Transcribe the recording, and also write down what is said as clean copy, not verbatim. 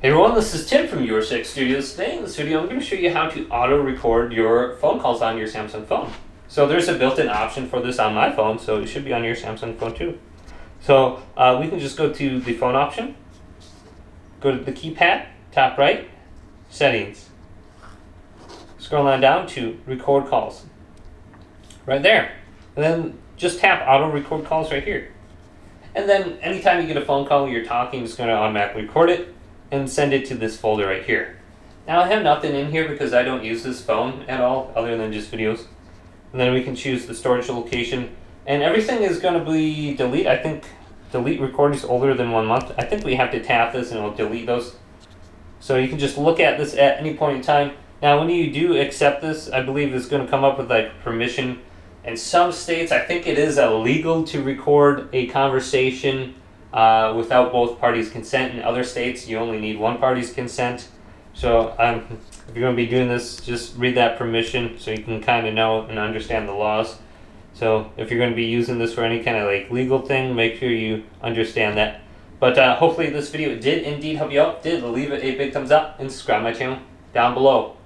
Hey everyone, this is Tim from Your Six Studios. Today in this video, I'm going to show you how to auto-record your phone calls on your Samsung phone. So there's a built-in option for this on my phone, so it should be on your Samsung phone too. So we can just go to the phone option, go to the keypad, top right, settings. Scroll on down to record calls. Right there. And then just tap auto-record calls right here. And then anytime you get a phone call you're talking, it's going to automatically record it and send it to this folder right here. Now I have nothing in here because I don't use this phone at all other than just videos. And then we can choose the storage location, and everything is going to be delete. I think delete recordings older than 1 month. I think we have to tap this and it'll delete those. So you can just look at this at any point in time. Now when you do accept this, I believe it's going to come up with like permission. In some states, I think it is illegal to record a conversation without both parties' consent. In other states, you only need one party's consent. So if you're going to be doing this, just read that permission so you can kind of know and understand the laws. So if you're going to be using this for any kind of like legal thing, make sure you understand that. But hopefully this video did indeed help you out. Leave it a big thumbs up and subscribe to my channel down below.